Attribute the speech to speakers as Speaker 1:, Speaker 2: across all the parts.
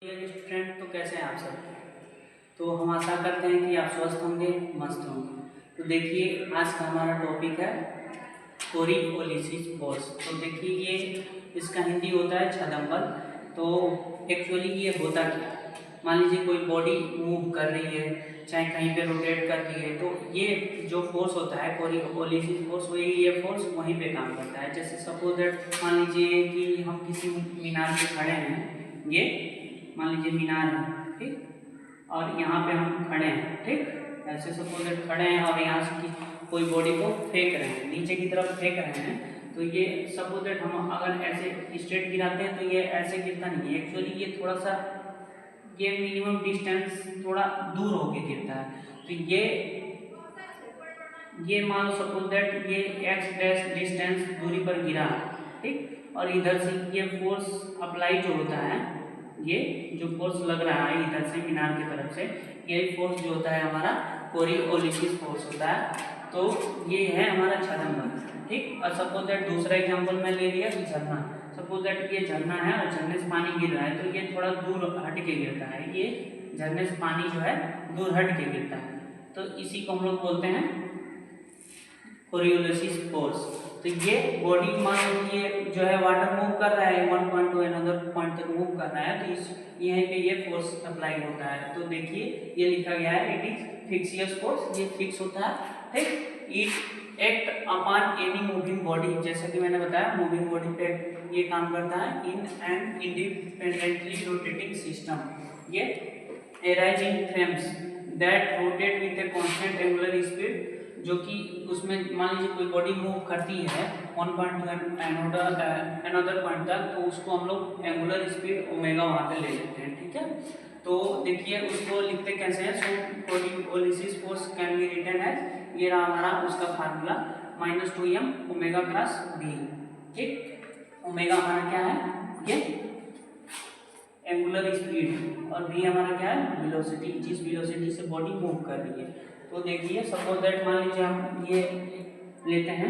Speaker 1: Dear student, तो कैसे हैं आप सब। तो हम आशा करते हैं कि आप स्वस्थ होंगे, मस्त होंगे। तो देखिए, आज का हमारा टॉपिक है कोरियोलिसिस फोर्स। तो देखिए, ये इसका हिंदी होता है छदम। तो एक्चुअली ये होता क्या है, मान लीजिए कोई बॉडी मूव कर रही है, चाहे कहीं पे रोटेट कर रही है, तो ये जो फोर्स होता है कोरियोलिसिस फोर्स, वही ये फोर्स वहीं पे काम करता है। जैसे सपोज दैट मान लीजिए कि हम किसी मीनार पे खड़े हैं, ये मान लीजिए मीनार है, ठीक, और यहाँ पे हम खड़े हैं, ठीक, ऐसे सपोज दैट खड़े हैं और यहाँ से कोई बॉडी को फेंक रहे हैं, नीचे की तरफ फेंक रहे हैं। तो ये सपोज दैट हम अगर ऐसे स्ट्रेट गिराते हैं तो ये ऐसे गिरता नहीं है। एक्चुअली ये थोड़ा सा, ये मिनिमम डिस्टेंस थोड़ा दूर होके गिरता है। तो ये मान लो सपोज दैट ये एक्स डैश डिस्टेंस दूरी पर गिरा है, ठीक, और इधर से ये फोर्स अप्लाई जो होता है, ये जो फोर्स लग रहा है इधर से मीनार की तरफ से, ये फोर्स जो होता है हमारा कोरियोलिसिस फोर्स होता है। तो ये है हमारा छदम, ठीक। और सपोज दैट दूसरा एग्जांपल मैं ले लिया कि झरना। सपोज दैट ये झरना है और झरने से पानी गिर रहा है, तो ये थोड़ा दूर हट के गिरता है, ये झरने से पानी जो है दूर हट के गिरता है। तो इसी को हम लोग बोलते हैं कोरियोलिसिस फोर्स। तो ये बॉडी मान लो ये जो है वाटर मूव कर रहा है, one point two another point तक मूव कर रहा है, तो इस यहीं पे ये फोर्स अप्लाई होता है। तो देखिए, ये लिखा गया है इट इज फिक्सियस फोर्स, ये फिक्स होता है, ठीक। It act upon any moving body, जैसा कि मैंने बताया मूविंग बॉडी पे ये काम करता है in an independently rotating system. ये arise in frames that rotate with a constant angular speed, जो कि उसमें मान लीजिए कोई बॉडी मूव करती है one point two another point तक, तो उसको हम लोग एंगुलर स्पीड ओमेगा वहाँ पे ले लेते हैं, ठीक है। तो देखिए उसको लिखते कैसे हैं। So Coriolis force can be written as, ये रहा हमारा उसका formula, -2m omega cross v, ठीक। ओमेगा हमारा क्या है, ये एंगुलर स्पीड, और v हमारा क्या है, वेलोसिटी, जिस वेलोसिटी से बॉडी मूव कर रही है। तो देखिए सपोज दैट मान लीजिए हम ये लेते हैं,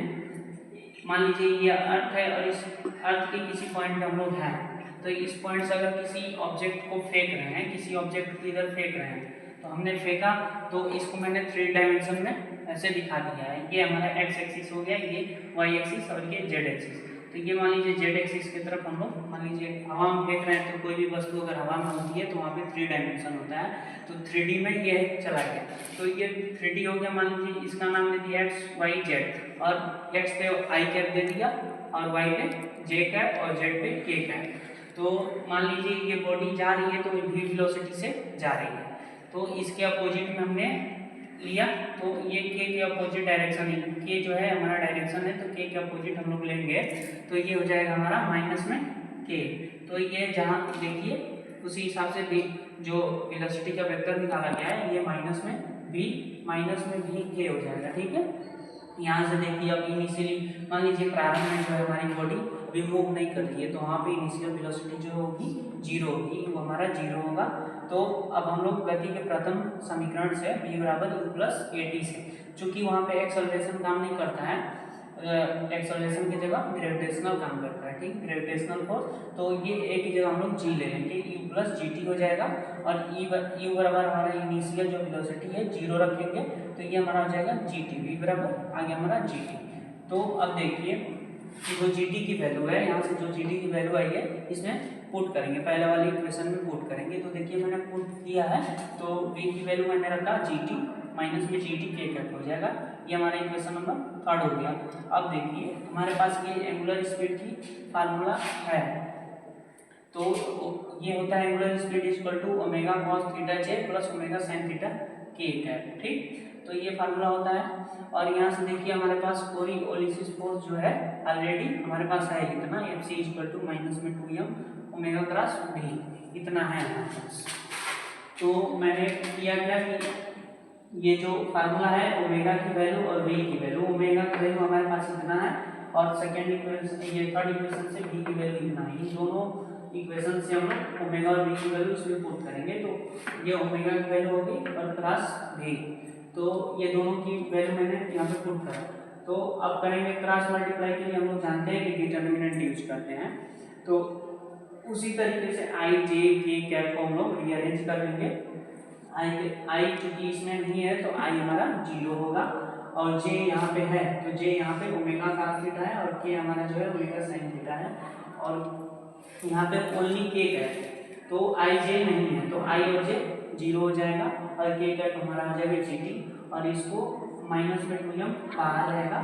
Speaker 1: मान लीजिए ये अर्थ है और इस अर्थ के किसी पॉइंट पे हम लोग हैं। तो इस पॉइंट से अगर किसी ऑब्जेक्ट को फेंक रहे हैं, किसी ऑब्जेक्ट को इधर फेंक रहे हैं, तो हमने फेंका, तो इसको मैंने 3 डायमेंशन में ऐसे दिखा दिया है। ये हमारा एक्स एक्सिस हो गया, ये वाई एक्सिस और ये जेड एक्सिस। तो ये मान लीजिए जेड एक्सिस की तरफ हम लोग मान लीजिए हवा में फेंक रहे हैं, तो कोई भी वस्तु अगर हवा में होती है तो वहाँ पे 3 डायमेंशन होता है। तो 3D में ये चला गया, तो ये 3D हो गया। मान लीजिए इसका नाम दे दिया एक्स वाई जेड, और एक्स पे आई कैप दे दिया और वाई पे जे कैप और जेड पे के कैप। तो मान लीजिए ये बॉडी जा रही है तो v वेलोसिटी से जा रही है, तो इसके अपोजिट में हमने लिया, तो ये के अपोजिट डायरेक्शन है, के जो है हमारा डायरेक्शन है, तो के अपोजिट हम लोग लेंगे, तो ये हो जाएगा हमारा माइनस में के। तो ये जहाँ देखिए उसी हिसाब से भी जो वेलोसिटी का वेक्टर निकाला गया है, ये माइनस में भी के हो जाएगा, ठीक है। यहाँ से देखिए अब इनिशियली मान लीजिए प्रारंभ में जो है हमारी बॉडी अभी मूव नहीं कर रही है, तो वहाँ पे इनिशियल वेलोसिटी जो होगी 0 होगी, वो हमारा 0 होगा। तो अब हम लोग गति के प्रथम समीकरण से v बराबर u+at से, चूंकि वहाँ पे एक्सेलरेशन काम नहीं करता है, एक्सेलरेशन की जगह ग्रेविटेशनल काम करता है, ठीक, ग्रेविटेशनल फोर्स। तो ये एक ही जगह हम लोग g ले लेंगे, u+gt हो जाएगा, और u बराबर हमारा इनिशियल जो वेलोसिटी है 0 रखेंगे, तो ये हमारा हो जाएगा gt, v बराबर आ गया हमारा gt। तो अब देखिए कि जो gt की वैल्यू है, यहाँ से जो gt की वैल्यू आई है इसमें पुट करेंगे, पहले वाली इक्वेशन में पुट करेंगे। तो देखिए मैंने पुट किया है, तो v की वैल्यू मैंने रखा gt माइनस में gt के कैप हो जाएगा, ये हमारा इक्वेशन नंबर 3 हो गया। अब देखिए हमारे पास ये एंगुलर स्पीड की फार्मूला है, तो ये होता है angular speed equal to omega cos theta J plus omega sine theta K cap, ठीक। तो ये फार्मूला होता है। और यहाँ से देखिए हमारे पास कोरियोलिसिस फोर्स जो है ऑलरेडी हमारे पास है इतना, F C equal to minus में 2m ओमेगा क्रॉस v, इतना है हमारे पास। तो मैंने किया क्या कि ये जो फार्मूला है ओमेगा की वैल्यू और v की वैल्यू, ओमेगा की वैल्यू हमारे पास इतना है, और सेकेंड इक्वेशन ये थर्ड इक्वेशन से v की वैल्यू इतना है। इन दोनों इक्वेशन से हम लोग ओमेगा और v की वैल्यू इसमें पुट करेंगे, तो ये ओमेगा की वैल्यू होगी और क्रॉस v, तो ये दोनों की वैल्यू मैंने यहाँ पे पुट करा। तो अब करेंगे क्रॉस मल्टीप्लाई के लिए हम लोग जानते हैं कि डिटर्मिनेंट यूज करते हैं, तो उसी तरीके से आई जे के कैप को हम लोग रीअरेंज कर लेंगे। आई चूंकि इसमें नहीं है तो आई हमारा 0 होगा, और जे यहाँ पे है तो जे यहाँ पे ओमेगा cos थीटा है, और के हमारा जो है ओमेगा sin थीटा है, और यहाँ पे ओनली के है तो आई जे नहीं है तो आई और जे 0 हो जाएगा, और के कैप हमारा आ जाएगा जीटी, और इसको माइनस में 2m बाहर रहेगा।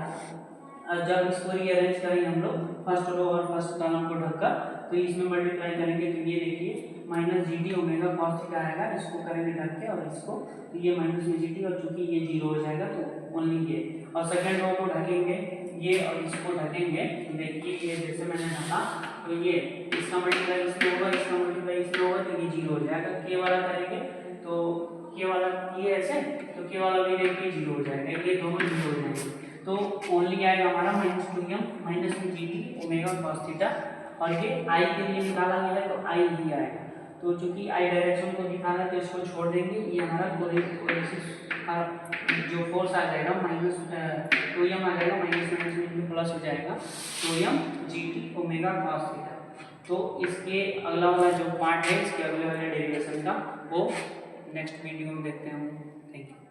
Speaker 1: और जब इसको रीअरेंज करेंगे हम लोग फर्स्ट रो और फर्स्ट कॉलम को ढककर, तो इसमें मल्टीप्लाई करेंगे तो ये देखिए minus G T omega cos theta आएगा, इसको करेंगे ढक के और इसको, तो ये माइनस में जी टी, और चूंकि ये 0 हो जाएगा तो ओनली ये, और सेकंड रो को ढकेंगे ये और इसको ढकेंगे, देखिए ये जैसे मैंने ढका तो ये इसका मल्टीप्लाई इसमें होगा, इसका मल्टीप्लाई इसमें होगा, तो ये 0 हो जाएगा। के वाला करेंगे तो के वाला ये ऐसे, तो के वाला भी देखिए 0 हो जाएगा, ये दोनों 0 हो जाएंगे, तो ओनली आएगा हमारा माइनस 2m माइनस में G T omega cos theta, और ये आई के लिए निकाला गया है तो आई ही आएगा। तो चूंकि आई डायरेक्शन को दिखाना है तो इसको छोड़ देंगे, ये हमारा जो फोर्स आ जाएगा माइनस 2m आ जाएगा, माइनस माइनस में प्लस हो जाएगा 2m G T omega cos theta. तो इसके अगला वाला जो पार्ट है इसके अगले वाले डेरिवेशन का वो नेक्स्ट वीडियो में देखते हैं हम। Thank you.